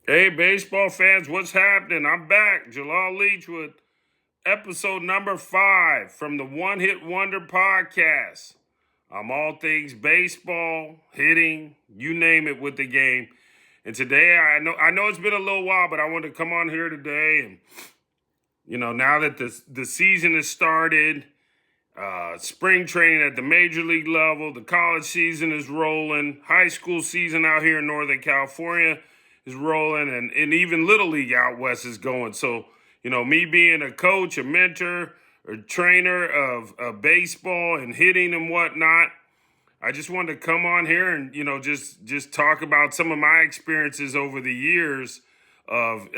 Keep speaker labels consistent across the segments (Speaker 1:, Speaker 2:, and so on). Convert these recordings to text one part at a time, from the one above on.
Speaker 1: Hey, baseball fans, what's happening? I'm back, Jalal Leach, with episode number 5 from the One Hit Wonder podcast. I'm all things baseball, hitting, you name it with the game. And today, I know it's been a little while, but I wanted to come on here today. And, now that the season has started, spring training at the major league level, the college season is rolling, high school season out here in Northern California is rolling, and even Little League out west is going. So, me being a coach, a mentor, a trainer of baseball and hitting and whatnot, I just wanted to come on here and, just talk about some of my experiences over the years of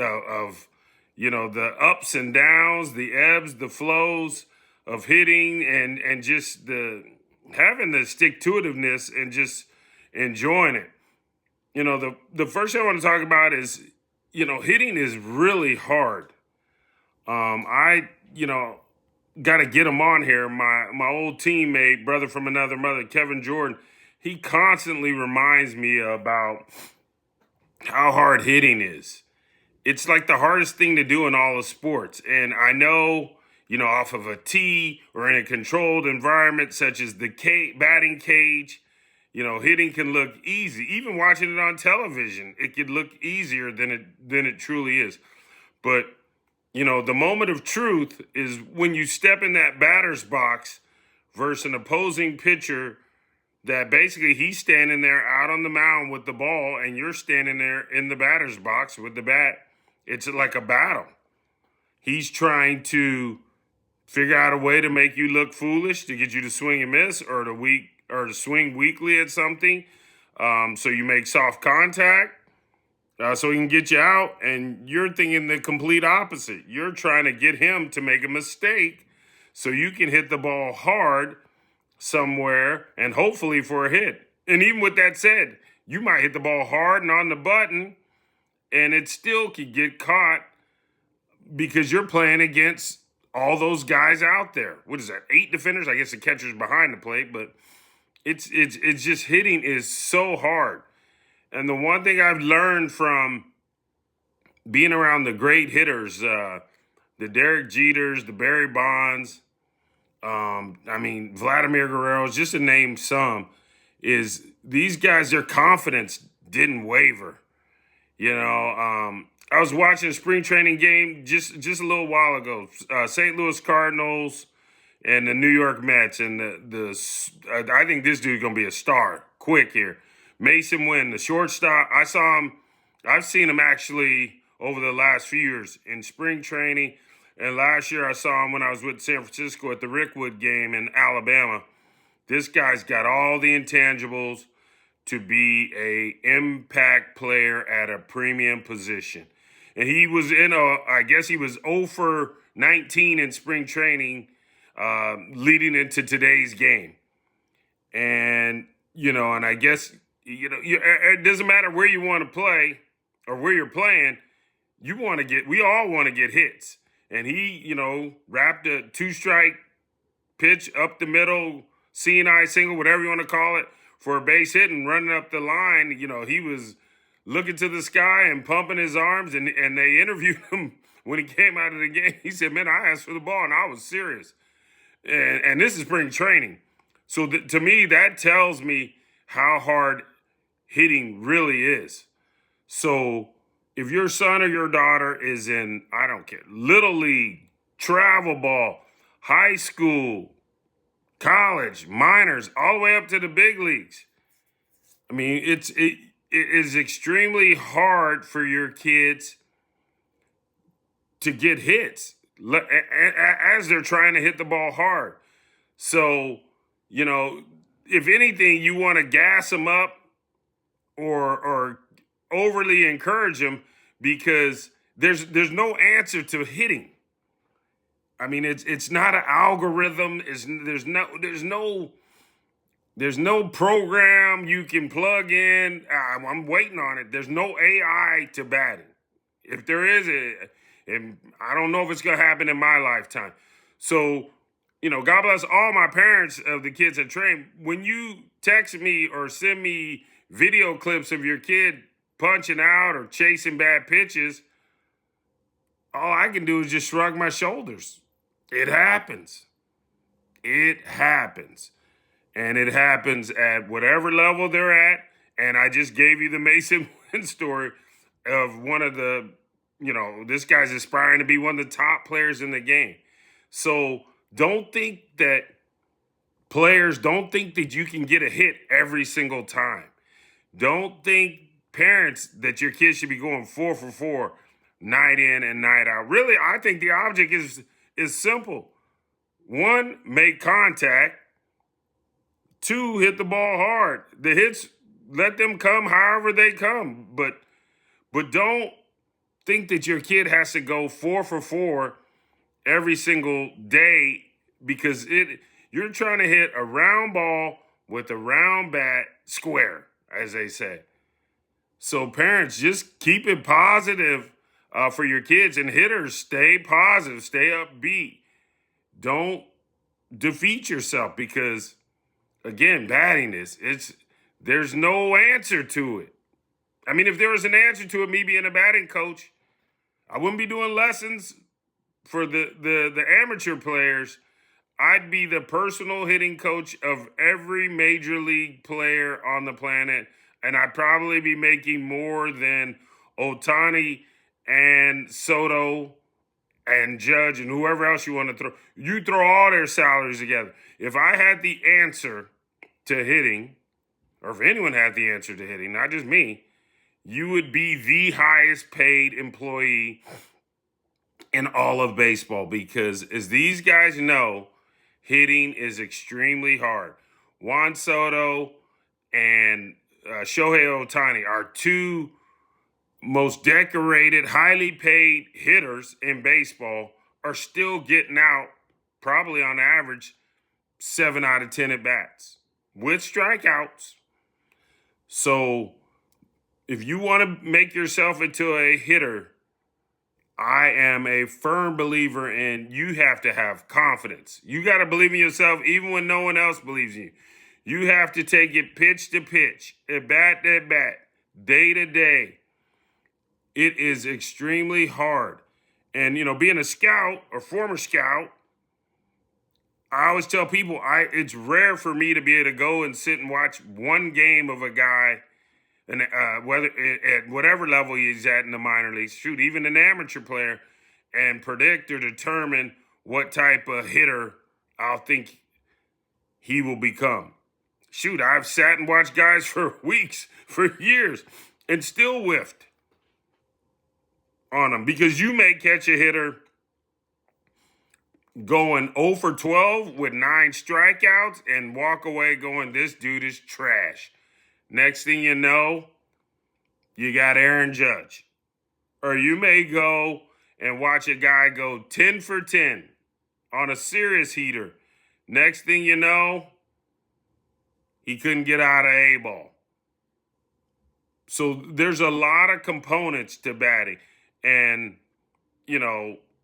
Speaker 1: the ups and downs, the ebbs, the flows of hitting and just having the stick-to-itiveness and just enjoying it. The first thing I want to talk about is, hitting is really hard. I got to get him on here. My old teammate, brother from another mother, Kevin Jordan, he constantly reminds me about how hard hitting is. It's like the hardest thing to do in all of sports. And I know, off of a tee or in a controlled environment such as the batting cage, hitting can look easy. Even watching it on television, it could look easier than it truly is. But, the moment of truth is when you step in that batter's box versus an opposing pitcher that basically he's standing there out on the mound with the ball and you're standing there in the batter's box with the bat. It's like a battle. He's trying to figure out a way to make you look foolish, to get you to swing and miss or to swing weakly at something. So you make soft contact so he can get you out, and you're thinking the complete opposite. You're trying to get him to make a mistake so you can hit the ball hard somewhere and hopefully for a hit. And even with that said, you might hit the ball hard and on the button, and it still could get caught because you're playing against all those guys out there. What is that, 8 defenders? I guess the catcher's behind the plate, but it's just hitting is so hard. And the one thing I've learned from being around the great hitters, the Derek Jeters, the Barry Bonds, Vladimir Guerrero, just to name some, is these guys, their confidence didn't waver. I was watching a spring training game just a little while ago. St. Louis Cardinals and the New York Mets, and I think this dude's gonna be a star quick here. Mason Wynn, the shortstop. I've seen him actually over the last few years in spring training, and last year I saw him when I was with San Francisco at the Rickwood game in Alabama. This guy's got all the intangibles to be a impact player at a premium position. And he was I guess he was 0 for 19 in spring training leading into today's game. And, and I guess, it doesn't matter where you want to play or where you're playing, we all want to get hits. And he, wrapped a 2-strike pitch up the middle, C&I single, whatever you want to call it, for a base hit and running up the line. He was looking to the sky and pumping his arms, and they interviewed him when he came out of the game. He said, man, I asked for the ball and I was serious. And this is spring training. So to me, that tells me how hard hitting really is. So if your son or your daughter is in, I don't care, Little League, travel ball, high school, college, minors, all the way up to the big leagues, it is extremely hard for your kids to get hits as they're trying to hit the ball hard. So, if anything, you want to gas them up or overly encourage them, because there's no answer to hitting. It's not an algorithm. There's no program you can plug in. I'm waiting on it. There's no AI to batting. If there is, I don't know if it's going to happen in my lifetime. So, God bless all my parents of the kids that train. When you text me or send me video clips of your kid punching out or chasing bad pitches, all I can do is just shrug my shoulders. It happens. It happens. And it happens at whatever level they're at. And I just gave you the Mason Wynn story of one of the, this guy's aspiring to be one of the top players in the game. So don't think that you can get a hit every single time. Don't think, parents, that your kids should be going 4 for 4 night in and night out. Really, I think the object is simple. 1, make contact. 2, hit the ball hard. The hits, let them come however they come. But don't think that your kid has to go 4 for 4 every single day, because you're trying to hit a round ball with a round bat square, as they say. So parents, just keep it positive for your kids, and hitters, stay positive, stay upbeat. Don't defeat yourself, because again, batting there's no answer to it. I mean, if there was an answer to it, me being a batting coach, I wouldn't be doing lessons for the amateur players. I'd be the personal hitting coach of every major league player on the planet, and I'd probably be making more than Ohtani and Soto and Judge and whoever else you want to throw. You throw all their salaries together. If I had the answer to hitting, or if anyone had the answer to hitting, not just me, you would be the highest paid employee in all of baseball, because as these guys know, hitting is extremely hard. Juan Soto and Shohei Ohtani are 2 most decorated, highly paid hitters in baseball, are still getting out, probably on average, 7 out of 10 at-bats with strikeouts. So if you want to make yourself into a hitter, I am a firm believer in you have to have confidence. You got to believe in yourself even when no one else believes in you. You have to take it pitch to pitch, at bat to bat, day to day. It is extremely hard. And, being a scout or former scout, I always tell people it's rare for me to be able to go and sit and watch one game of a guy, and whether at whatever level he's at in the minor leagues, shoot, even an amateur player, and predict or determine what type of hitter I'll think he will become. Shoot, I've sat and watched guys for weeks, for years, and still whiffed on them, because you may catch a hitter going 0 for 12 with 9 strikeouts and walk away going, this dude is trash. Next thing you know, you got Aaron Judge. Or you may go and watch a guy go 10 for 10 on a serious heater. Next thing you know, he couldn't get out of A-ball. So there's a lot of components to batting. And,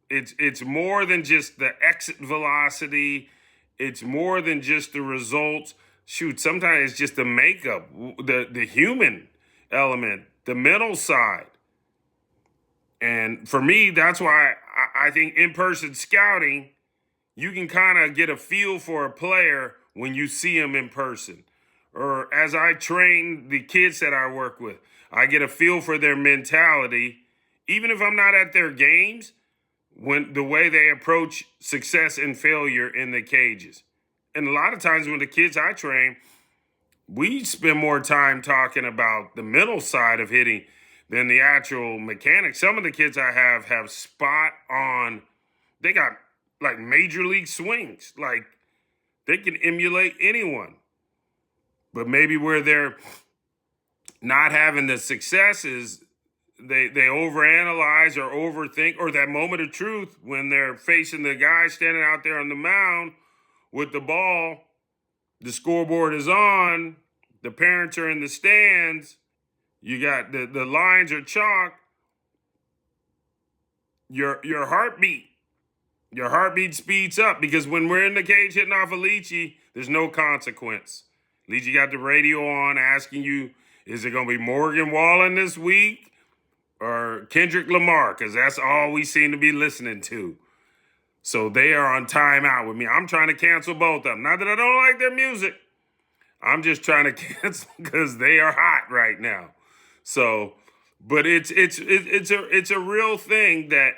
Speaker 1: it's more than just the exit velocity. It's more than just the results. Shoot, sometimes it's just the makeup, the human element, the mental side. And for me, that's why I think in-person scouting, you can kind of get a feel for a player when you see him in person. Or as I train the kids that I work with, I get a feel for their mentality, even if I'm not at their games, when the way they approach success and failure in the cages. And a lot of times when the kids I train, we spend more time talking about the mental side of hitting than the actual mechanics. Some of the kids I have spot on, they got like major league swings. Like they can emulate anyone. But maybe where they're not having the successes, they overanalyze or overthink, or that moment of truth when they're facing the guy standing out there on the mound with the ball, the scoreboard is on, the parents are in the stands, you got the lines are chalk, your heartbeat speeds up, because when we're in the cage hitting off a Leachy, there's no consequence. Leachy got the radio on asking you Is it going to be Morgan Wallen this week or Kendrick Lamar? Because that's all we seem to be listening to. So they are on timeout with me. I'm trying to cancel both of them. Not that I don't like their music. I'm just trying to cancel because they are hot right now. So, but it's a real thing that,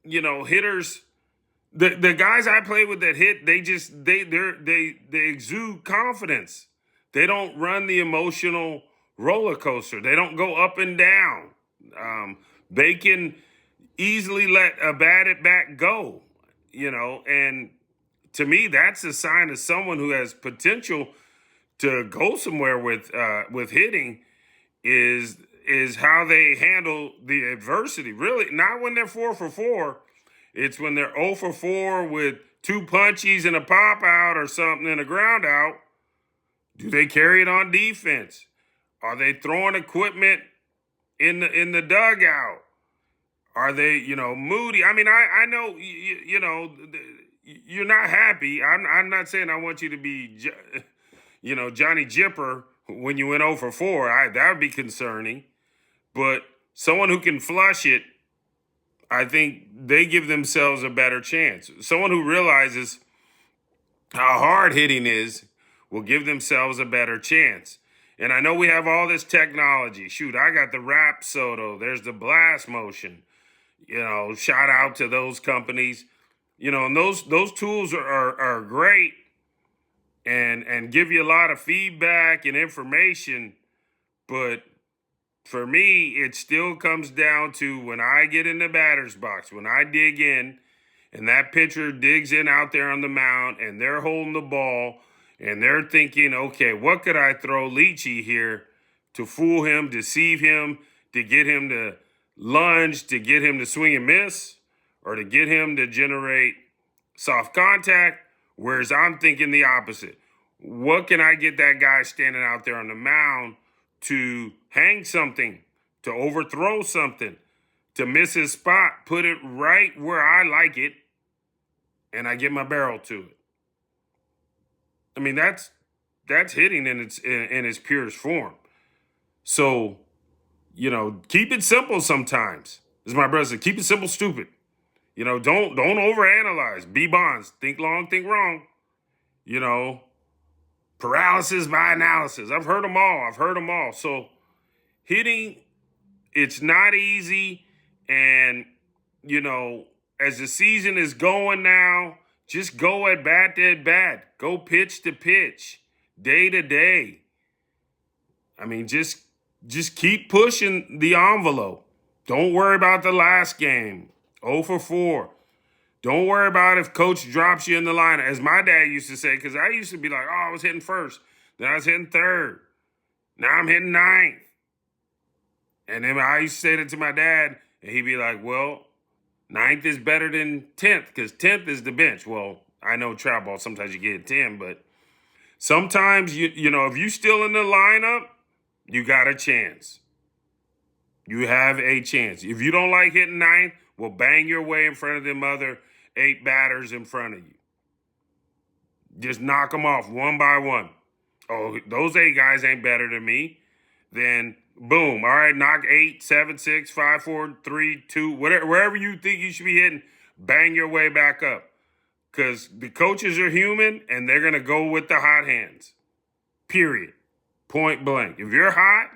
Speaker 1: you know, hitters, the guys I play with that hit, they exude confidence. They don't run the emotional roller coaster. They don't go up and down. They can easily let a bad at bat go, you know, and to me, that's a sign of someone who has potential to go somewhere with hitting is how they handle the adversity. Really, not when they're 4 for 4. It's when they're 0 for 4 with 2 punchies and a pop out or something and a ground out. Do they carry it on defense? Are they throwing equipment in the dugout? Are they, you know, moody? I mean, I know, you know, you're not happy. I'm not saying I want you to be, you know, Johnny Jipper when you went 0 for 4. That would be concerning. But someone who can flush it, I think they give themselves a better chance. Someone who realizes how hard hitting is will give themselves a better chance. And I know we have all this technology. Shoot, I got the Rap Soto. There's the Blast Motion. You know, shout out to those companies. You know, and those tools are great and give you a lot of feedback and information. But for me, it still comes down to when I get in the batter's box, when I dig in, and that pitcher digs in out there on the mound, and they're holding the ball, and they're thinking, okay, what could I throw Leachy here to fool him, deceive him, to get him to lunge, to get him to swing and miss, or to get him to generate soft contact, whereas I'm thinking the opposite. What can I get that guy standing out there on the mound to hang something, to overthrow something, to miss his spot, put it right where I like it, and I get my barrel to it. I mean, that's hitting in its purest form. So, you know, keep it simple sometimes. As my brother said, keep it simple, stupid. You know, don't overanalyze. B. Bonds, think long, think wrong. You know, paralysis by analysis. I've heard them all. So hitting, it's not easy. And, you know, as the season is going now, just go at bat to at bat. Go pitch to pitch, day to day. I mean, just keep pushing the envelope. Don't worry about the last game. 0 for 4. Don't worry about if coach drops you in the lineup. As my dad used to say, because I used to be like, oh, I was hitting first. Then I was hitting third. Now I'm hitting ninth. And then I used to say that to my dad, and he'd be like, well, ninth is better than 10th, because 10th is the bench. Well, I know trap ball, sometimes you get 10, but sometimes, you know, if you still in the lineup, you got a chance. You have a chance. If you don't like hitting ninth, well, bang your way in front of them other 8 batters in front of you. Just knock them off one by one. Oh, those 8 guys ain't better than me. Then, boom. All right, knock 8, 7, 6, 5, 4, 3, 2, whatever, wherever you think you should be hitting, bang your way back up. Because the coaches are human, and they're going to go with the hot hands. Period. Point blank. If you're hot,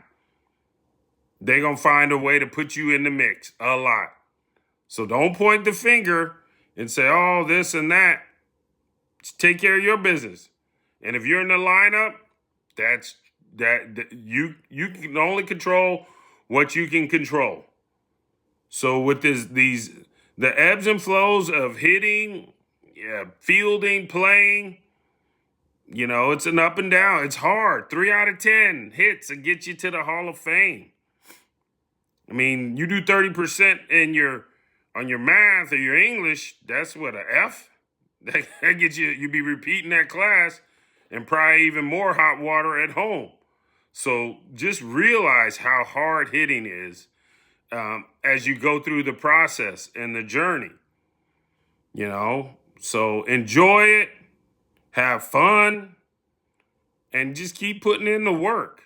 Speaker 1: they're going to find a way to put you in the mix a lot. So don't point the finger and say, oh, this and that. Just take care of your business. And if you're in the lineup, you can only control what you can control. So with the ebbs and flows of hitting, fielding, playing, you know, it's an up and down. It's hard. 3 out of 10 hits to get you to the Hall of Fame. I mean, you do 30% on your math or your English, that's what, an F? That gets you be repeating that class and probably even more hot water at home. So just realize how hard hitting is as you go through the process and the journey, you know. So enjoy it, have fun, and just keep putting in the work.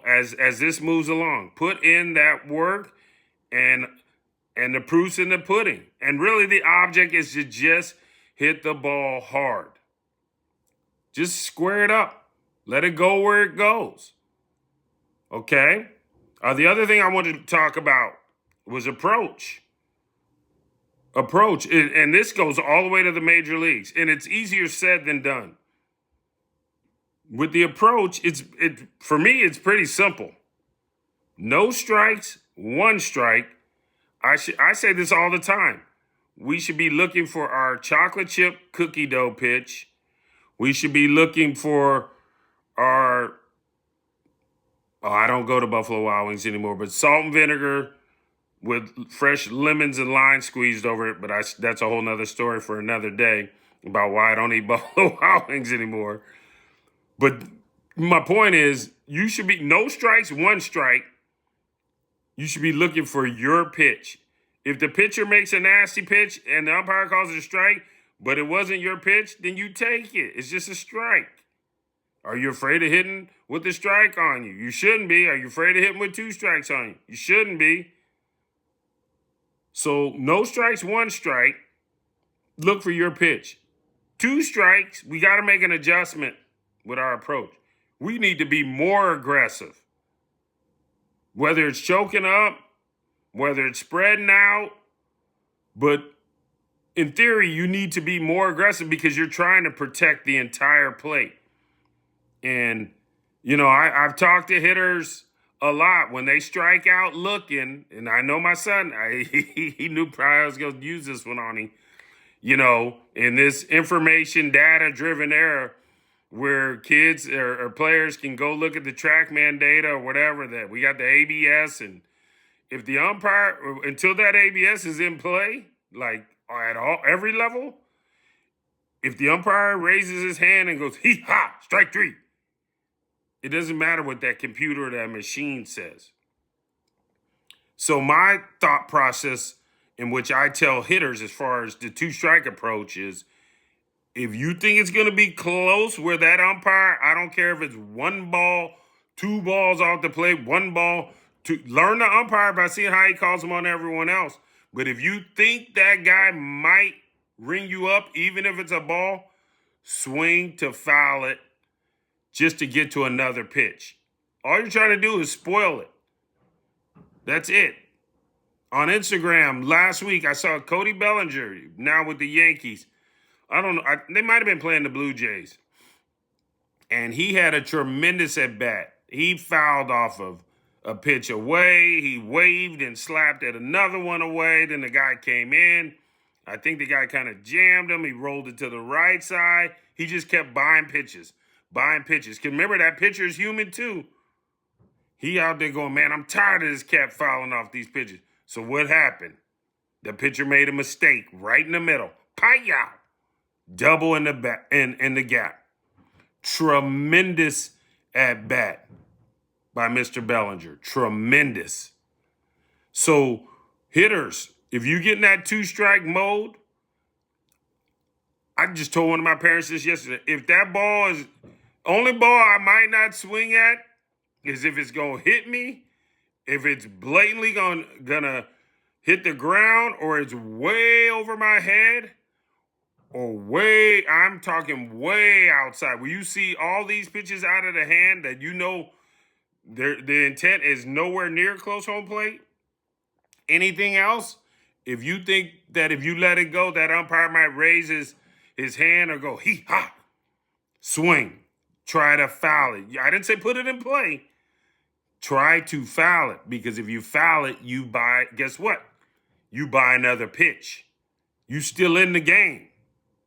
Speaker 1: as this moves along. Put in that work, and the proof's in the pudding. And really the object is to just hit the ball hard. Just square it up. Let it go where it goes. Okay? The other thing I wanted to talk about was approach. Approach. And this goes all the way to the major leagues. And it's easier said than done. With the approach, for me, it's pretty simple. No strikes, one strike. I say this all the time. We should be looking for our chocolate chip cookie dough pitch. We should be looking for our, I don't go to Buffalo Wild Wings anymore, but salt and vinegar with fresh lemons and lime squeezed over it. But that's a whole nother story for another day about why I don't eat Buffalo Wild Wings anymore. But my point is, you should be no strikes, one strike. You should be looking for your pitch. If the pitcher makes a nasty pitch and the umpire calls it a strike, but it wasn't your pitch, then you take it. It's just a strike. Are you afraid of hitting with a strike on you? You shouldn't be. Are you afraid of hitting with two strikes on you? You shouldn't be. So no strikes, one strike. Look for your pitch. Two strikes, we got to make an adjustment with our approach. We need to be more aggressive. Whether it's choking up, whether it's spreading out, but in theory, you need to be more aggressive because you're trying to protect the entire plate. And, I've talked to hitters a lot when they strike out looking, and I know my son, he knew probably I was going to use this one on him, in this information data-driven era, where kids or players can go look at the TrackMan data or whatever, that we got the ABS, and if the umpire, until that ABS is in play, like at every level, if the umpire raises his hand and goes, hee-ha, strike three, it doesn't matter what that computer or that machine says. So my thought process in which I tell hitters as far as the two-strike approach is, if you think it's going to be close where that umpire, I don't care if it's one ball, two balls off the plate, one ball, learn the umpire by seeing how he calls them on everyone else. But if you think that guy might ring you up, even if it's a ball, swing to foul it just to get to another pitch. All you're trying to do is spoil it. That's it. On Instagram last week, I saw Cody Bellinger, now with the Yankees. I don't know. They might have been playing the Blue Jays. And he had a tremendous at-bat. He fouled off of a pitch away. He waved and slapped at another one away. Then the guy came in. I think the guy kind of jammed him. He rolled it to the right side. He just kept buying pitches. Because remember, that pitcher is human too. He out there going, man, I'm tired of this cat fouling off these pitches. So what happened? The pitcher made a mistake right in the middle. Paya! Double in the gap. Tremendous at bat by Mr. Bellinger. Tremendous. So hitters, if you get in that two-strike mode, I just told one of my parents this yesterday. If that ball is, only ball I might not swing at is if it's going to hit me, if it's blatantly gonna hit the ground, or it's way over my head, or I'm talking way outside, where you see all these pitches out of the hand that the intent is nowhere near close home plate. Anything else, if you think that if you let it go, that umpire might raise his hand or go, hee-ha, swing, try to foul it. I didn't say put it in play. Try to foul it, because if you foul it, guess what? You buy another pitch. You still in the game.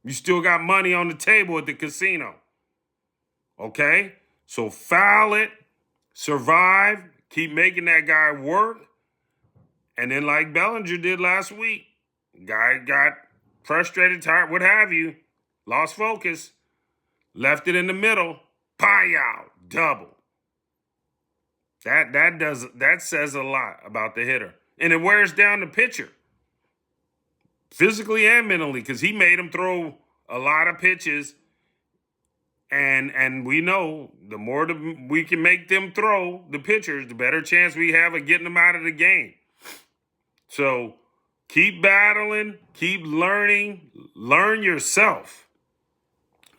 Speaker 1: You still got money on the table at the casino. Okay? So foul it, survive, keep making that guy work. And then like Bellinger did last week, guy got frustrated, tired, what have you, lost focus, left it in the middle, pie-out, double. That says a lot about the hitter. And it wears down the pitcher, physically and mentally, because he made him throw a lot of pitches And we know the more we can make them throw the pitchers, the better chance we have of getting them out of the game. So keep battling, keep learning, learn yourself.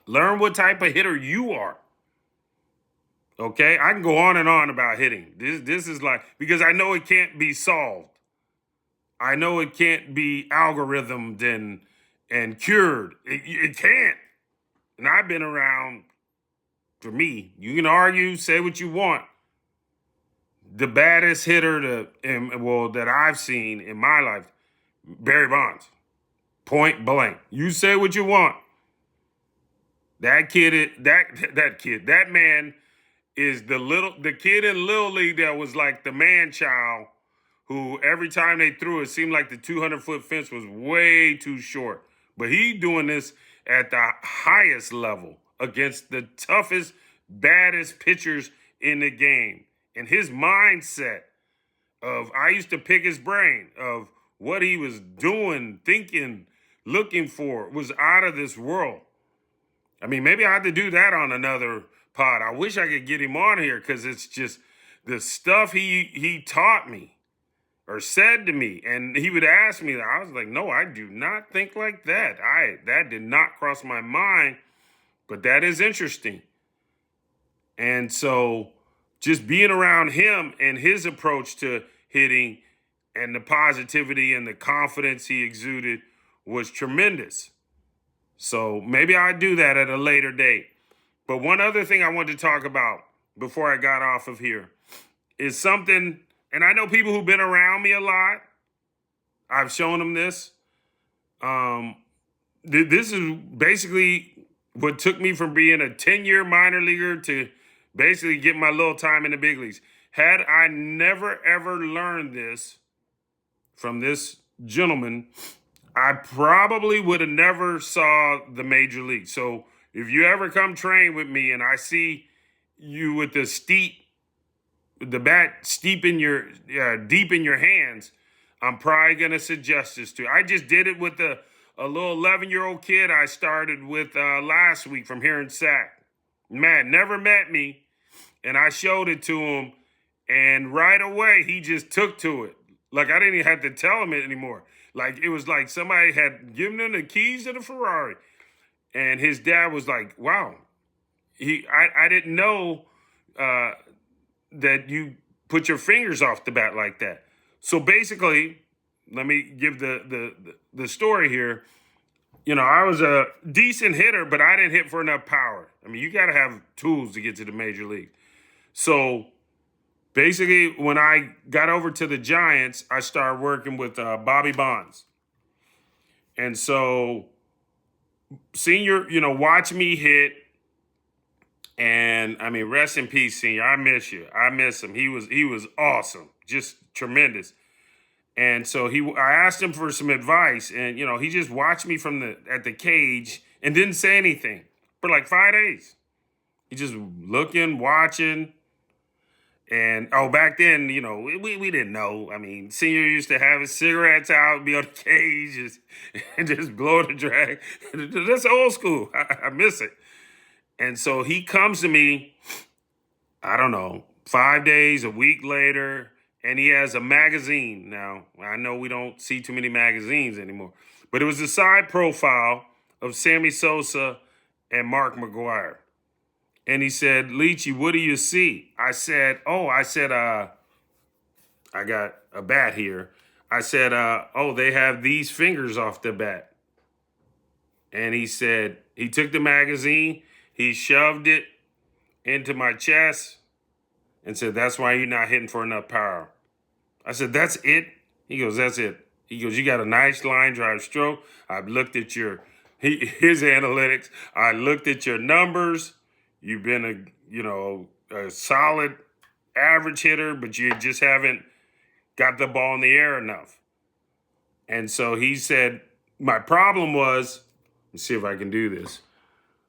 Speaker 1: Learn what type of hitter you are. Okay, I can go on and on about hitting. This is like, because I know it can't be solved. I know it can't be algorithmed and cured. It can't. And I've been around, for me, you can argue, say what you want. The baddest hitter that I've seen in my life, Barry Bonds. Point blank. You say what you want. That man is the kid in Little League that was like the man child, who every time they threw it seemed like the 200-foot fence was way too short. But he doing this at the highest level against the toughest, baddest pitchers in the game. And his mindset of, I used to pick his brain, of what he was doing, thinking, looking for, was out of this world. I mean, maybe I have to do that on another pod. I wish I could get him on here, because it's just the stuff he taught me or said to me. And he would ask me that. I was like, no, I do not think like that. That did not cross my mind, but that is interesting. And so just being around him and his approach to hitting and the positivity and the confidence he exuded was tremendous. So maybe I'll do that at a later date. But one other thing I wanted to talk about before I got off of here is something, and I know people who've been around me a lot, I've shown them this. This is basically what took me from being a 10-year minor leaguer to basically getting my little time in the big leagues. Had I never, ever learned this from this gentleman, I probably would have never saw the major league. So if you ever come train with me and I see you with the bat deep in your hands, I'm probably going to suggest this to you. I just did it with a little 11-year-old kid I started with last week from here in Sac. Man, never met me, and I showed it to him, and right away he just took to it. Like, I didn't even have to tell him it anymore. Like, it was like somebody had given him the keys to the Ferrari. And his dad was like, wow, I didn't know that you put your fingers off the bat like that. So basically, let me give the story here. You know, I was a decent hitter, but I didn't hit for enough power. I mean, you got to have tools to get to the major league. So basically, when I got over to the Giants, I started working with Bobby Bonds. And so Senior, watch me hit. And I mean, rest in peace, Senior. I miss you. I miss him. He was awesome. Just tremendous. And so I asked him for some advice, and he just watched me at the cage and didn't say anything for like 5 days. He just looking, watching. And back then, we didn't know. I mean, Senior used to have his cigarettes out, be on the cage, and just blow the drag. That's old school. I miss it. And so he comes to me, I don't know, 5 days, a week later, and he has a magazine. Now, I know we don't see too many magazines anymore, but it was a side profile of Sammy Sosa and Mark McGwire. And he said, Leachy, what do you see? I said, I got a bat here. I said, they have these fingers off the bat. And he said, he took the magazine, he shoved it into my chest and said, that's why you're not hitting for enough power. I said, that's it? He goes, that's it. He goes, you got a nice line drive stroke. I've looked at his analytics. I looked at your numbers. You've been a solid average hitter, but you just haven't got the ball in the air enough. And so he said, my problem was, let's see if I can do this,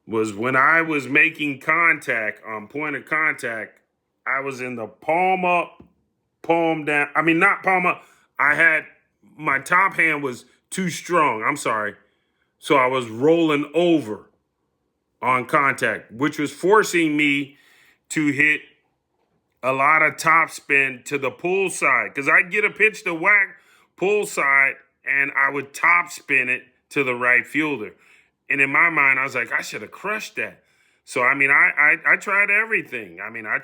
Speaker 1: was when I was making contact, on point of contact, I was in the palm up, palm down. I mean, not palm up. My top hand was too strong. I'm sorry. So I was rolling over. on contact, which was forcing me to hit a lot of top spin to the pull side. Because I'd get a pitch to whack pull side and I would top spin it to the right fielder. And in my mind, I was like, I should have crushed that. So, I mean, I tried everything. I mean, I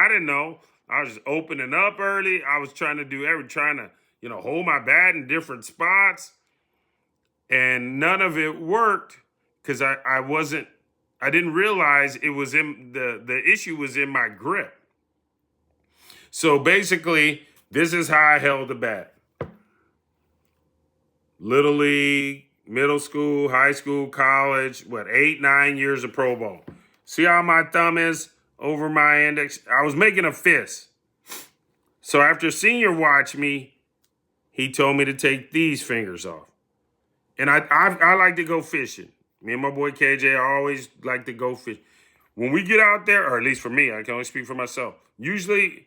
Speaker 1: didn't know. I was just opening up early. I was trying to, hold my bat in different spots. And none of it worked because I didn't realize it was the issue was in my grip. So basically, this is how I held the bat. Little league, middle school, high school, college, 8, 9 years of pro ball. See how my thumb is over my index? I was making a fist. So after Senior watched me, he told me to take these fingers off. And I like to go fishing. Me and my boy KJ, I always like to go fish. When we get out there, or at least for me, I can only speak for myself. Usually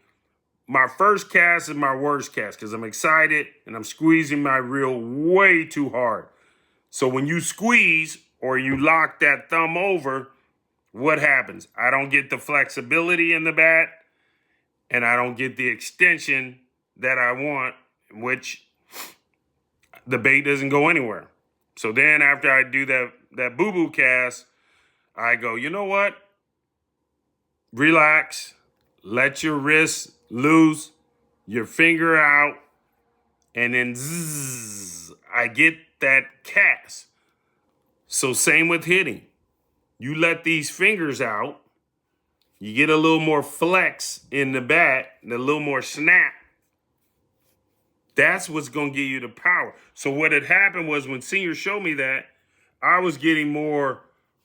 Speaker 1: my first cast is my worst cast because I'm excited and I'm squeezing my reel way too hard. So when you squeeze or you lock that thumb over, what happens? I don't get the flexibility in the bat and I don't get the extension that I want, which the bait doesn't go anywhere. So then after I do that boo-boo cast, I go, you know what? Relax. Let your wrist loose, your finger out, and then zzz, I get that cast. So same with hitting. You let these fingers out, you get a little more flex in the bat, and a little more snap. That's what's going to give you the power. So what had happened was when Senior showed me that, I was getting more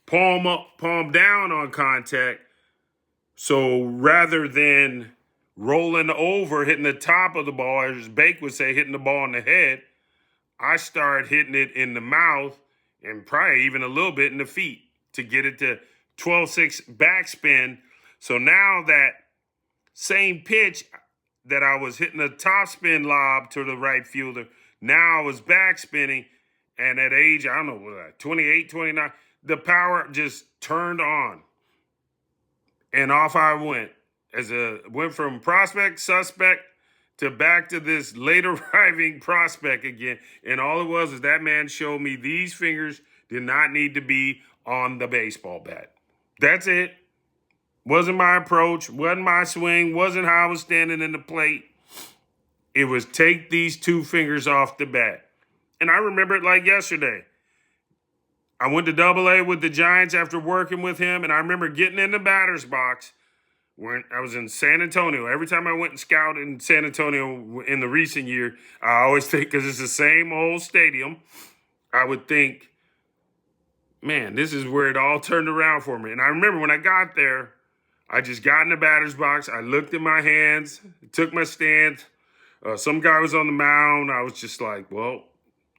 Speaker 1: palm up, palm down on contact. So rather than rolling over, hitting the top of the ball, as Bake would say, hitting the ball in the head, I started hitting it in the mouth and probably even a little bit in the feet to get it to 12-6 backspin. So now that same pitch that I was hitting a top spin lob to the right fielder, now I was backspinning. And at age, I don't know, 28, 29, the power just turned on. And off I went. Went from prospect, suspect, to back to this late arriving prospect again. And all it was is that man showed me these fingers did not need to be on the baseball bat. That's it. Wasn't my approach, wasn't my swing, wasn't how I was standing in the plate. It was take these two fingers off the bat. And I remember it like yesterday. I went to AA with the Giants after working with him, and I remember getting in the batter's box when I was in San Antonio. Every time I went and scouted in San Antonio in the recent year, I always think, because it's the same old stadium, I would think, man, this is where it all turned around for me. And I remember when I got there, I just got in the batter's box. I looked at my hands, took my stance. Some guy was on the mound. I was just like, well,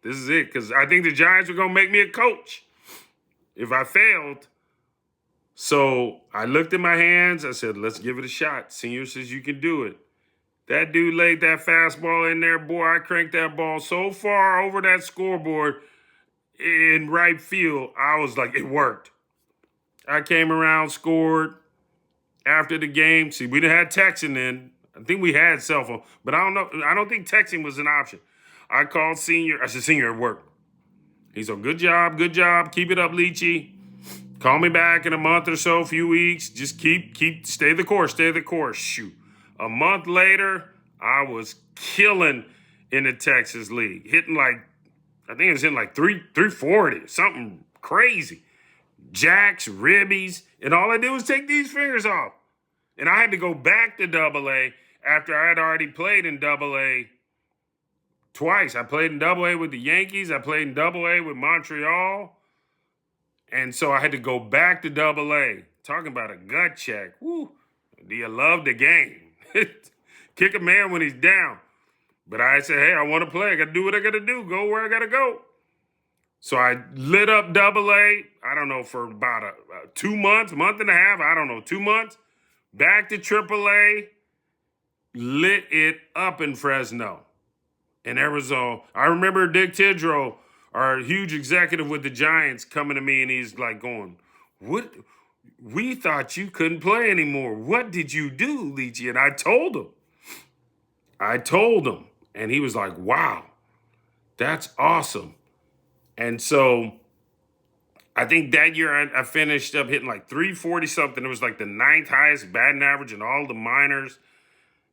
Speaker 1: this is it. Because I think the Giants were going to make me a coach if I failed. So I looked at my hands. I said, let's give it a shot. Senior says you can do it. That dude laid that fastball in there. Boy, I cranked that ball so far over that scoreboard in right field. I was like, it worked. I came around, scored. After the game, see, we didn't have texting then. I think we had cell phone, but I don't know. I don't think texting was an option. I called Senior. I said, Senior, at work. He said, good job. Keep it up, Leachy. Call me back in a month or so, a few weeks. Just stay the course. Shoot. A month later, I was killing in the Texas League. I think it was hitting like 340, something crazy. Jacks, ribbies, and all I did was take these fingers off. And I had to go back to AA after I had already played in AA twice. I played in AA with the Yankees. I played in AA with Montreal. And so I had to go back to AA. Talking about a gut check. Woo. Do you love the game? Kick a man when he's down. But I said, hey, I want to play. I got to do what I got to do. Go where I got to go. So I lit up AA, I don't know, for about 2 months, month and a half, 2 months. Back to AAA, lit it up in Fresno, in Arizona. I remember Dick Tidrow, our huge executive with the Giants, coming to me and he's like going, what? We thought you couldn't play anymore. What did you do, Leachy? And I told him. And he was like, wow, that's awesome. And so I think that year I finished up hitting like 340 something. It was like the ninth highest batting average in all the minors.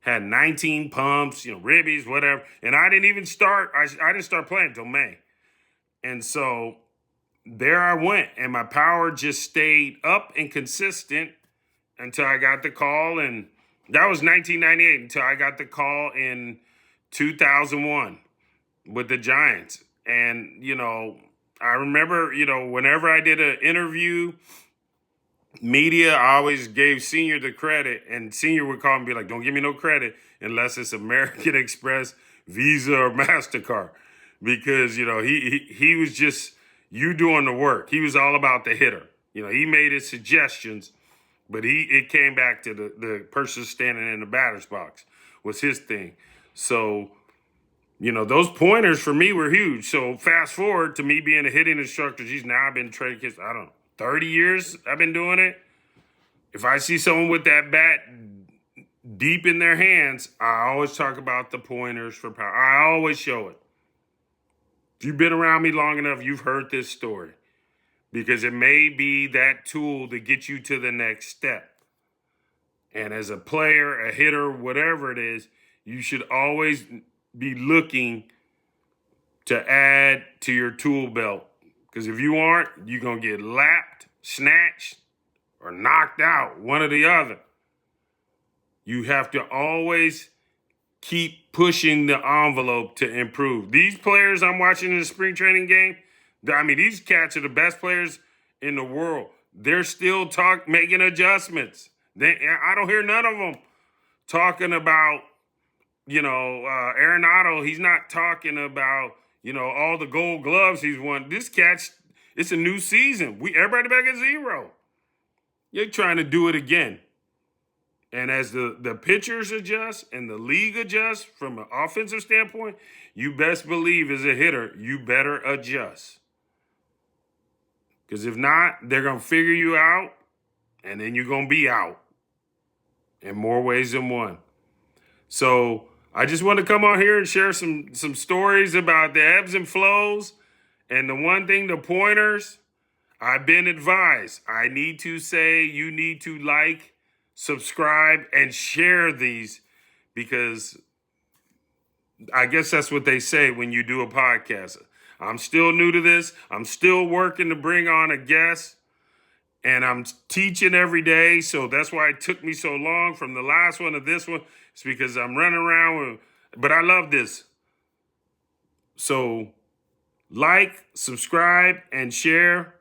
Speaker 1: Had 19 pumps, ribbies, whatever. And I didn't even start. I didn't start playing until May. And so there I went. And my power just stayed up and consistent until I got the call. And that was 1998 until I got the call in 2001 with the Giants. And, I remember, whenever I did an interview, media, I always gave Senior the credit, and Senior would call and be like, don't give me no credit unless it's American Express, Visa, or MasterCard. Because, he was just, you doing the work. He was all about the hitter. He made his suggestions, but it came back to the person standing in the batter's box was his thing. So, those pointers for me were huge. So fast forward to me being a hitting instructor. Geez, now I've been training kids, 30 years I've been doing it. If I see someone with that bat deep in their hands, I always talk about the pointers for power. I always show it. If you've been around me long enough, you've heard this story. Because it may be that tool to get you to the next step. And as a player, a hitter, whatever it is, you should always be looking to add to your tool belt. Because if you aren't, you're going to get lapped, snatched, or knocked out, one or the other. You have to always keep pushing the envelope to improve. These players I'm watching in the spring training game, these cats are the best players in the world. They're still making adjustments. I don't hear none of them talking about, Arenado. He's not talking about, all the gold gloves he's won. This cat's, it's a new season. Everybody back at zero. You're trying to do it again. And as the pitchers adjust and the league adjusts from an offensive standpoint, you best believe as a hitter, you better adjust. Because if not, they're going to figure you out, and then you're going to be out in more ways than one. So I just want to come on here and share some stories about the ebbs and flows. And the one thing, the pointers, I've been advised. I need to say you need to like, subscribe, and share these because I guess that's what they say when you do a podcast. I'm still new to this. I'm still working to bring on a guest, and I'm teaching every day. So that's why it took me so long from the last one to this one. It's because I'm running around but I love this. So like, subscribe, and share.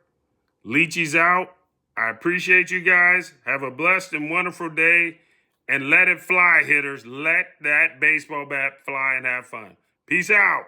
Speaker 1: Leachy's out. I appreciate you guys. Have a blessed and wonderful day. And let it fly, hitters. Let that baseball bat fly and have fun. Peace out.